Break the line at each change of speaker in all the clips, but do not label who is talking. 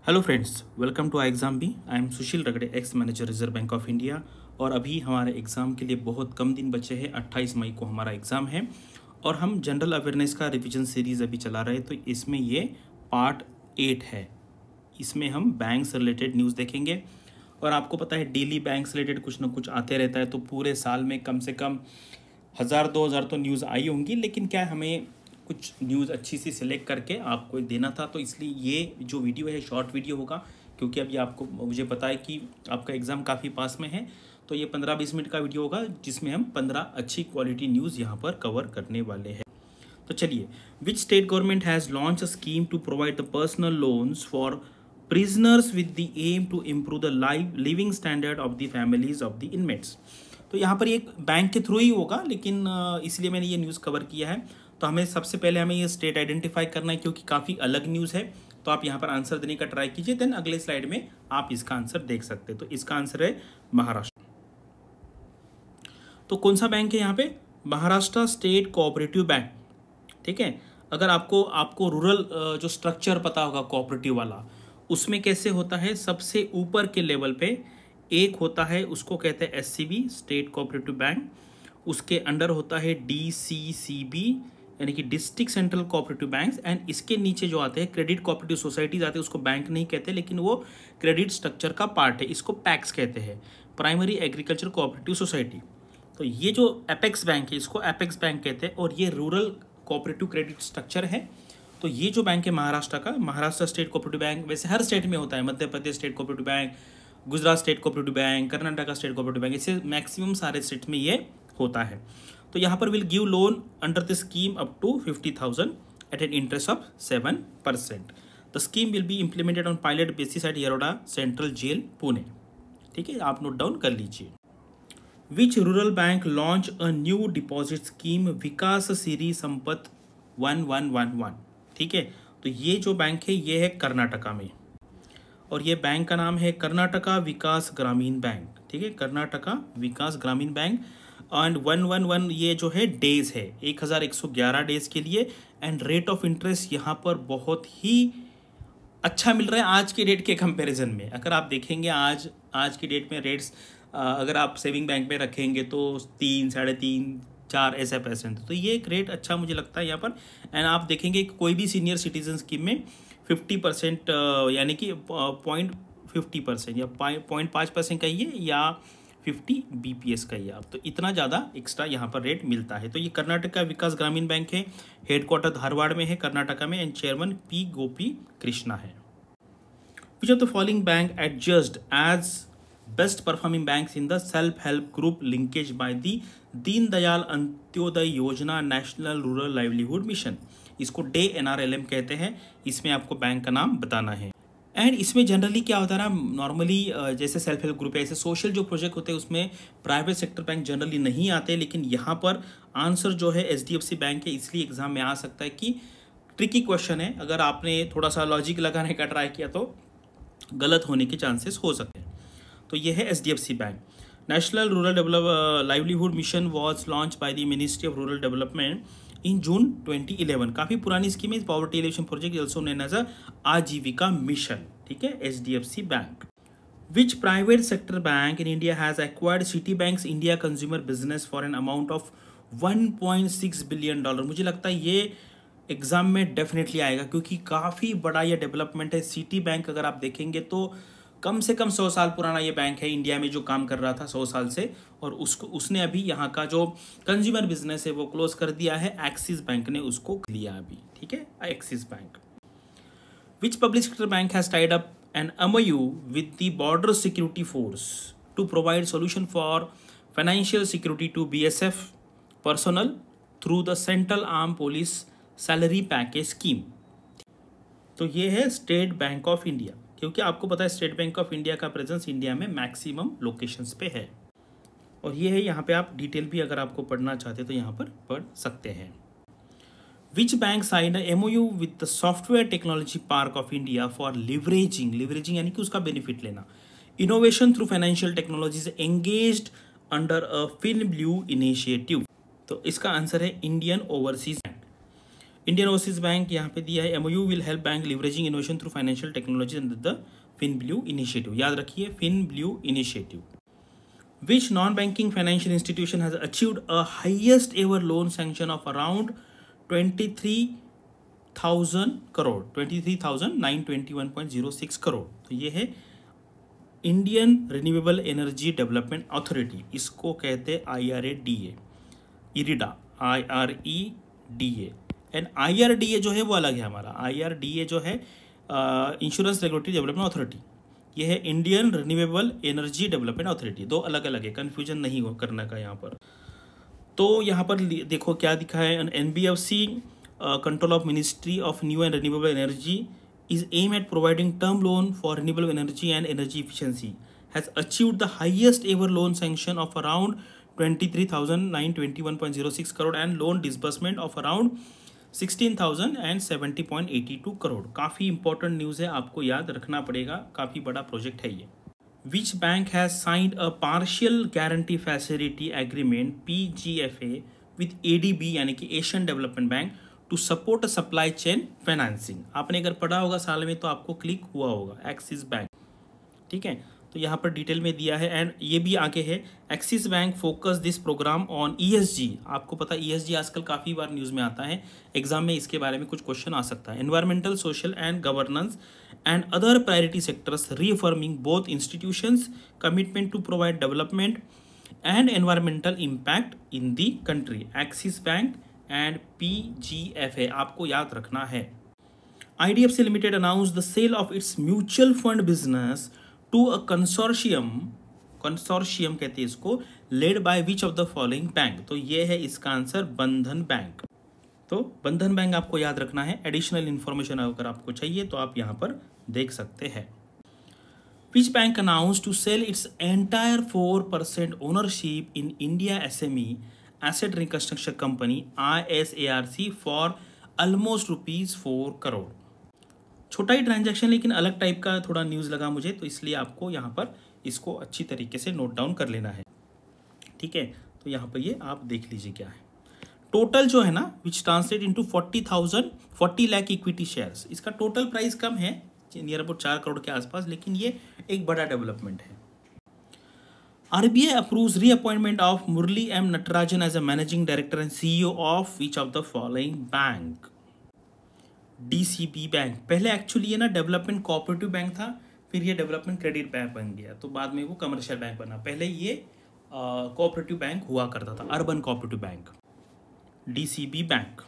Hello friends, welcome to exam B. I am Sushil Ragade, ex manager Reserve Bank of India. और अभी हमारे exam के लिए बहुत कम दिन बचे हैं। 28 मई को हमारा एग्ज़ाम है और हम जनरल अवेयरनेस का रिवीजन सीरीज़ अभी चला रहे हैं। तो इसमें ये पार्ट 8 है। इसमें हम बैंक से रिलेटेड न्यूज़ देखेंगे। और आपको पता है डेली बैंक से रिलेटेड कुछ ना कुछ आते रहता है, तो पूरे साल में कम से कम 1000-2000 तो न्यूज़ आई होंगी। लेकिन क्या हमें कुछ न्यूज़ अच्छी सी सिलेक्ट करके आपको देना था, तो इसलिए ये जो वीडियो है शॉर्ट वीडियो होगा। क्योंकि अभी आपको मुझे पता है कि आपका एग्ज़ाम काफ़ी पास में है, तो ये 15-20 मिनट का वीडियो होगा जिसमें हम 15 अच्छी क्वालिटी न्यूज़ यहाँ पर कवर करने वाले हैं। तो चलिए, which state government has launch a scheme to provide the personal loans for prisoners with the aim to improve the living standard of the families of the inmates. तो यहाँ पर एक बैंक के थ्रू ही होगा, लेकिन इसलिए मैंने ये न्यूज़ कवर किया है। तो हमें सबसे पहले ये स्टेट आइडेंटिफाई करना है, क्योंकि काफ़ी अलग न्यूज़ है। तो आप यहाँ पर आंसर देने का ट्राई कीजिए, देन अगले स्लाइड में आप इसका आंसर देख सकते हैं। तो इसका आंसर है महाराष्ट्र। तो कौन सा बैंक है यहाँ पे? Maharashtra state cooperative bank. ठीक है। अगर आपको रूरल जो स्ट्रक्चर पता होगा कोऑपरेटिव वाला, उसमें कैसे होता है, सबसे ऊपर के लेवल पे एक होता है, उसको कहते हैं एससीबी, स्टेट कोऑपरेटिव बैंक। उसके अंडर होता है डीसीसीबी, यानी कि district central cooperative banks. And इसके नीचे जो आते हैं क्रेडिट कोऑपरेटिव सोसाइटीज आते हैं, उसको बैंक नहीं कहते, लेकिन वो क्रेडिट स्ट्रक्चर का पार्ट है। इसको पैक्स कहते हैं, प्राइमरी एग्रीकल्चर कोऑपरेटिव सोसाइटी। तो ये जो एपेक्स बैंक है, इसको एपेक्स बैंक कहते हैं। और ये रूरल कोऑपरेटिव क्रेडिट स्ट्रक्चर है। तो ये जो बैंक है महाराष्ट्र का, महाराष्ट्र स्टेट कोऑपरेटिव बैंक, वैसे हर स्टेट में होता है। Madhya Pradesh state cooperative bank, Gujarat state cooperative bank, Karnataka state cooperative bank, इससे मैक्सिमम सारे स्टेट में ये होता है। तो यहाँ पर will give loan under the scheme up to 50,000 at an interest of 7%। The scheme will be implemented on pilot basis at Yerawada central jail, Pune. ठीक है, आप नोट डाउन कर लीजिए। Which rural bank launch a new deposit scheme विकास सिरी संपत 1111। ठीक है, तो ये जो बैंक है ये है कर्नाटका में, और ये बैंक का नाम है कर्नाटका विकास ग्रामीण बैंक। ठीक है, कर्नाटका विकास ग्रामीण बैंक। एंड 111 ये जो है डेज है, 1111 डेज के लिए। एंड रेट ऑफ इंटरेस्ट यहाँ पर बहुत ही अच्छा मिल रहा है आज के डेट के कंपैरिजन में। अगर आप देखेंगे आज की डेट में रेट्स, अगर आप सेविंग बैंक में रखेंगे तो 3, 3.5, 4 ऐसा %। तो ये एक रेट अच्छा मुझे लगता है यहाँ पर। एंड आप देखेंगे कोई भी सीनियर सिटीजन स्कीम में 50%, यानी कि 0.50% या 0.5% कहिए, या 50 BPS का ही आप, तो इतना ज़्यादा एक्स्ट्रा यहाँ पर रेट मिलता है। तो ये कर्नाटका विकास ग्रामीण बैंक है, हेडक्वार्टर धारवाड़ में है कर्नाटका में। And chairman P. Gopi Krishna है। Which of the following bank adjudged as best performing banks in the self help group linkage by the Deendayal Antyodaya Yojana national rural livelihood mission. इसको डे NRLM कहते हैं। इसमें आपको बैंक का नाम बताना है। एंड इसमें जनरली क्या होता है ना, नॉर्मली जैसे सेल्फ हेल्प ग्रुप है, ऐसे सोशल जो प्रोजेक्ट होते हैं उसमें प्राइवेट सेक्टर बैंक जनरली नहीं आते। लेकिन यहाँ पर आंसर जो है HDFC बैंक है, इसलिए एग्जाम में आ सकता है कि ट्रिकी क्वेश्चन है। अगर आपने थोड़ा सा लॉजिक लगाने का ट्राई किया तो गलत होने के चांसेस हो सकते हैं। तो ये है HDFC bank. National rural livelihood mission was launch by the ministry of rural development in June 2011। काफ़ी पुरानी स्कीम है। Poverty alleviation project also known as Aajeevika mission. ठीक है, HDFC bank. Which private sector bank in India has acquired Citi bank's India consumer business for an amount of $1.6 billion. मुझे लगता है ये exam में डेफिनेटली आएगा, क्योंकि काफ़ी बड़ा ये डेवलपमेंट है। सिटी बैंक अगर आप देखेंगे तो कम से कम 100 साल पुराना ये बैंक है, इंडिया में जो काम कर रहा था 100 साल से। और उसने अभी यहाँ का जो कंज्यूमर बिजनेस है वो क्लोज कर दिया है। एक्सिस बैंक ने उसको लिया अभी। ठीक है, Axis Bank. Which public sector bank has tied up an MOU with the border security force to provide solution for financial security to BSF personnel through the central arm police salary package scheme. तो ये है state bank of India, क्योंकि आपको पता है state bank of India का presence India में maximum locations पे है। और ये है, यहाँ पे आप डिटेल भी अगर आपको पढ़ना चाहते तो यहाँ पर पढ़ सकते हैं। Which bank sign a MOU with the software technology park of India for leveraging यानी कि उसका बेनिफिट लेना, innovation through financial technologies engaged under a fin blue initiative. तो इसका आंसर है Indian Overseas Bank. Indian Overseas Bank यहाँ पे दिया है, MOU will help bank leveraging innovation through financial technology under the fin blue initiative. याद रखिए fin blue initiative. Which non banking financial institution has achieved a highest ever loan sanction of around 23,000 crore, 23,921.06 crore. तो ये है Indian renewable energy development authority, इसको कहते हैं IRADA, IRDA, IREDA। And IRDA जो है वो अलग है हमारा, IRDA जो है इंश्योरेंस रेगुलेटरी डेवलपमेंट अथॉरिटी, ये है Indian renewable energy development authority. दो अलग अलग है, कन्फ्यूजन नहीं हो करने का यहाँ पर। तो यहाँ पर देखो क्या दिखा है, NBFC control of ministry of new and renewable energy is aimed at providing term loan for renewable energy and energy efficiency, has achieved the highest ever loan sanction of around 23,921.06 crore and loan disbursement of around 16,070.82 crore. काफ़ी important news है, आपको याद रखना पड़ेगा, काफ़ी बड़ा project है ये। Which bank has signed a partial guarantee facility agreement PGFA with ADB यानी कि Asian Development Bank to support supply chain financing. आपने अगर पढ़ा होगा साल में तो आपको क्लिक हुआ होगा, एक्सिस बैंक। ठीक है, तो यहाँ पर डिटेल में दिया है। एंड ये भी आगे है, Axis Bank focus this program on ESG। आपको पता है ESG आजकल काफ़ी बार न्यूज़ में आता है, एग्जाम में इसके बारे में कुछ क्वेश्चन आ सकता है। Environmental, social and governance and other priority sectors, reaffirming both institutions commitment to provide development and environmental impact in the country. Axis bank and PGFA आपको याद रखना है। IDFC limited announce the sale of its mutual fund business to a consortium कहते हैं इसको, led by which of the following bank. तो ये है इसका आंसर, बंधन बैंक। तो बंधन बैंक आपको याद रखना है। एडिशनल इंफॉर्मेशन अगर आपको चाहिए तो आप यहाँ पर देख सकते हैं। Which bank announce to sell its entire 4% ownership in India SME asset reconstruction company ISARC for almost ₹4 crore. छोटा ही ट्रांजैक्शन लेकिन अलग टाइप का थोड़ा न्यूज़ लगा मुझे, तो इसलिए आपको यहाँ पर इसको अच्छी तरीके से नोट डाउन कर लेना है। ठीक है, तो यहाँ पर ये आप देख लीजिए क्या है। टोटल जो है ना, which translate into 40 lakh equity shares, इसका टोटल प्राइस कम है, नियर अबाउट 4 करोड़ के आसपास, लेकिन ये एक बड़ा डेवलपमेंट है। RBI approves reappointment of Murli M. Natarajan as a managing director and CEO of each of the following bank. DCB bank पहले एक्चुअली ये ना डेवलपमेंट कोऑपरेटिव बैंक था, फिर ये डेवलपमेंट क्रेडिट बैंक बन गया, तो बाद में वो कमर्शियल बैंक बना। पहले ये कोऑपरेटिव बैंक हुआ करता था, urban cooperative bank, DCB bank.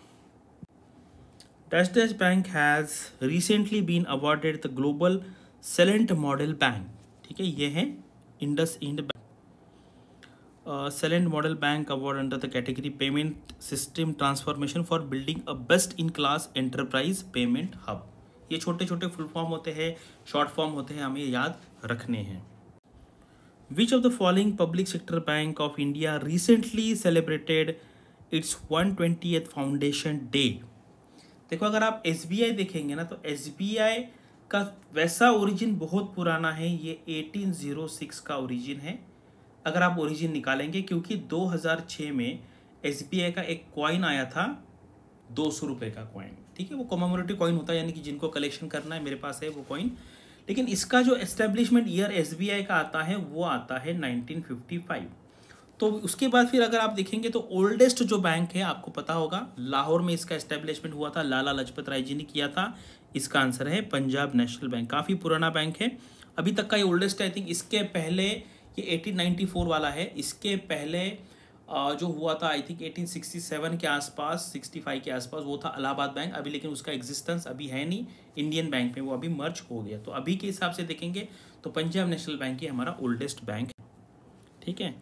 Dash bank has recently been awarded the global Celent model bank. ठीक है, ये है IndusInd Celent Model Bank Award under the category Payment System Transformation for building a best-in-class enterprise payment hub। ये छोटे छोटे full form होते हैं, short form होते हैं, हमें याद रखने हैं। Which of the following public sector bank of India recently celebrated its 120th Foundation Day? देखो अगर आप SBI देखेंगे ना, तो SBI का वैसा ओरिजिन बहुत पुराना है, ये 1806 का ओरिजिन है अगर आप ओरिजिन निकालेंगे, क्योंकि 2006 में SBI का एक कॉइन आया था, 200 रुपये का कॉइन। ठीक है, वो कॉमेमोरेटिव कॉइन होता है, यानी कि जिनको कलेक्शन करना है, मेरे पास है वो कॉइन। लेकिन इसका जो एस्टेब्लिशमेंट ईयर SBI का आता है वो आता है 1955। तो उसके बाद फिर अगर आप देखेंगे तो ओल्डेस्ट जो बैंक है, आपको पता होगा, लाहौर में इसका एस्टेब्लिशमेंट हुआ था, लाला लाजपत राय जी ने किया था। इसका आंसर है पंजाब नेशनल बैंक। काफ़ी पुराना बैंक है, अभी तक का ये ओल्डेस्ट है। आई थिंक इसके पहले ये 1894 वाला है, इसके पहले जो हुआ था आई थिंक 1867 के आसपास, 65 के आसपास, वो था इलाहाबाद बैंक। अभी लेकिन उसका एग्जिस्टेंस अभी है नहीं इंडियन बैंक में, वो अभी मर्ज हो गया। तो अभी के हिसाब से देखेंगे तो पंजाब नेशनल बैंक ही हमारा ओल्डेस्ट बैंक है। ठीक है,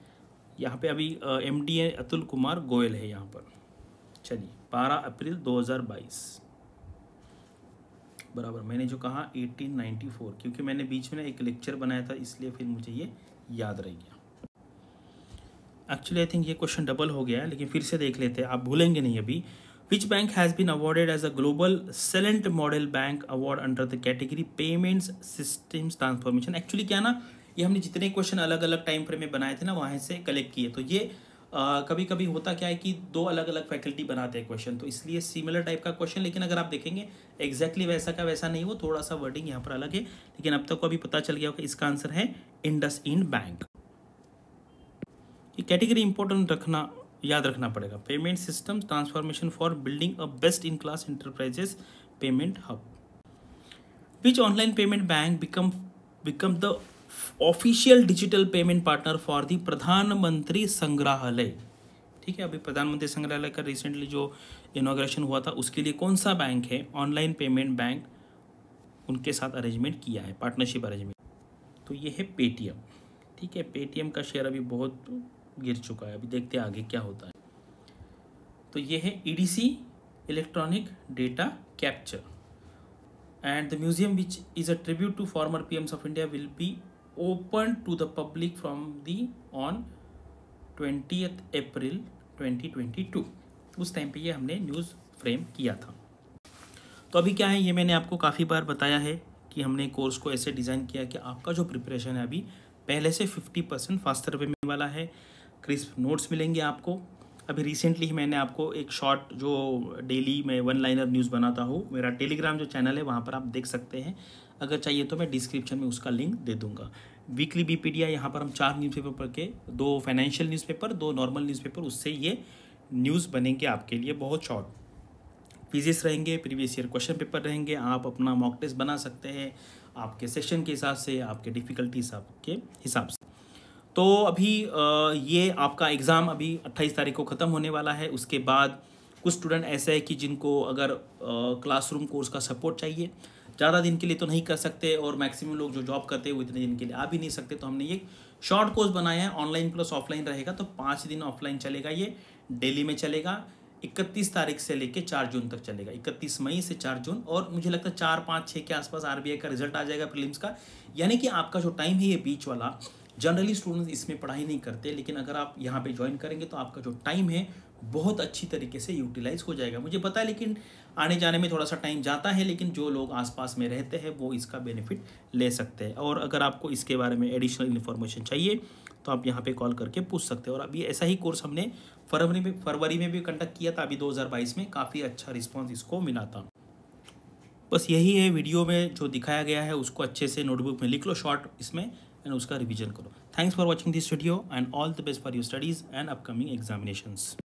यहाँ पे अभी MD अतुल कुमार गोयल है यहाँ पर। चलिए, 12 अप्रैल 2022 बराबर, मैंने जो कहा 1894, क्योंकि मैंने बीच में एक लेक्चर बनाया था, इसलिए फिर मुझे ये याद रह गया। एक्चुअली आई थिंक ये क्वेश्चन डबल हो गया है, लेकिन फिर से देख लेते हैं, आप भूलेंगे नहीं अभी। Which bank has been awarded as a global Celent model bank award under the category payments systems transformation. Actually क्या ना, ये हमने जितने क्वेश्चन अलग अलग टाइम फ्रेम में बनाए थे ना, वहाँ से कलेक्ट किए। तो ये कभी कभी होता क्या है कि दो अलग अलग फैकल्टी बनाते हैं क्वेश्चन, तो इसलिए सिमिलर टाइप का क्वेश्चन, लेकिन अगर आप देखेंगे एग्जैक्टली वैसा का वैसा नहीं, वो थोड़ा सा वर्डिंग यहाँ पर अलग है, लेकिन अब तक को अभी पता चल गया होगा इसका आंसर है इंडसइंड बैंक। ये कैटेगरी इंपॉर्टेंट रखना, याद रखना पड़ेगा। Payment system transformation for building a best in class enterprises payment hub. Which online payment bank become the official digital payment partner for the प्रधानमंत्री संग्रहालय। ठीक है, अभी प्रधानमंत्री संग्रहालय का रिसेंटली जो इनॉग्रेशन हुआ था, उसके लिए कौन सा बैंक है ऑनलाइन पेमेंट बैंक उनके साथ अरेंजमेंट किया है, पार्टनरशिप अरेंजमेंट? तो ये है पेटीएम। ठीक है, पेटीएम का शेयर अभी बहुत गिर चुका है, अभी देखते हैं आगे क्या होता है। तो ये है EDC, electronic data capture, and the museum which is a tribute to former PMs of India will be open to the public from the on 20th April 2022। उस टाइम पे ये हमने न्यूज़ फ्रेम किया था। तो अभी क्या है, ये मैंने आपको काफ़ी बार बताया है कि हमने कोर्स को ऐसे डिज़ाइन किया कि आपका जो प्रिपरेशन है अभी पहले से 50% फास्टर वे में वाला है। क्रिस्प नोट्स मिलेंगे आपको। अभी रिसेंटली ही मैंने आपको एक शॉर्ट जो डेली में वन लाइनर न्यूज़ बनाता हूँ, मेरा टेलीग्राम जो चैनल है वहाँ पर आप देख सकते हैं, अगर चाहिए तो मैं डिस्क्रिप्शन में उसका लिंक दे दूँगा। वीकली बीपीडिया, यहाँ पर हम 4 न्यूज़पेपर के, 2 फाइनेंशियल न्यूज़पेपर, 2 नॉर्मल न्यूज़पेपर, उससे ये न्यूज़ बनेंगे आपके लिए बहुत शॉर्ट। क्विज़ेस रहेंगे, प्रीवियस ईयर क्वेश्चन पेपर रहेंगे, आप अपना मॉक टेस्ट बना सकते हैं आपके सेशन के हिसाब से, आपके डिफ़िकल्टीज आपके हिसाब से। तो अभी ये आपका एग्ज़ाम अभी 28 तारीख को ख़त्म होने वाला है। उसके बाद कुछ स्टूडेंट ऐसे है कि जिनको अगर क्लासरूम कोर्स का सपोर्ट चाहिए, ज़्यादा दिन के लिए तो नहीं कर सकते, और मैक्सिमम लोग जो जॉब करते हैं वो इतने दिन के लिए आ भी नहीं सकते, तो हमने ये शॉर्ट कोर्स बनाया है, ऑनलाइन प्लस ऑफलाइन रहेगा। तो 5 दिन ऑफलाइन चलेगा, ये दिल्ली में चलेगा, 31 तारीख से लेके 4 जून तक चलेगा, 31 मई से 4 जून। और मुझे लगता है 4, 5, 6 के आसपास आरबीआई का रिजल्ट आ जाएगा प्रीलिम्स का। यानी कि आपका जो टाइम है ये बीच वाला, जनरली स्टूडेंट्स इसमें पढ़ाई नहीं करते, लेकिन अगर आप यहाँ पे ज्वाइन करेंगे तो आपका जो टाइम है बहुत अच्छी तरीके से यूटिलाइज हो जाएगा। मुझे पता है, लेकिन आने जाने में थोड़ा सा टाइम जाता है, लेकिन जो लोग आसपास में रहते हैं वो इसका बेनिफिट ले सकते हैं। और अगर आपको इसके बारे में एडिशनल इन्फॉर्मेशन चाहिए तो आप यहाँ पे कॉल करके पूछ सकते हैं। और अभी ऐसा ही कोर्स हमने फरवरी में भी कंडक्ट किया था, अभी 2022 में काफ़ी अच्छा रिस्पॉन्स इसको मिला था। बस यही है, वीडियो में जो दिखाया गया है उसको अच्छे से नोटबुक में लिख लो शॉर्ट इसमें, एंड उसका रिवीजन करो। Thanks for watching this video and all the best for your studies and upcoming examinations.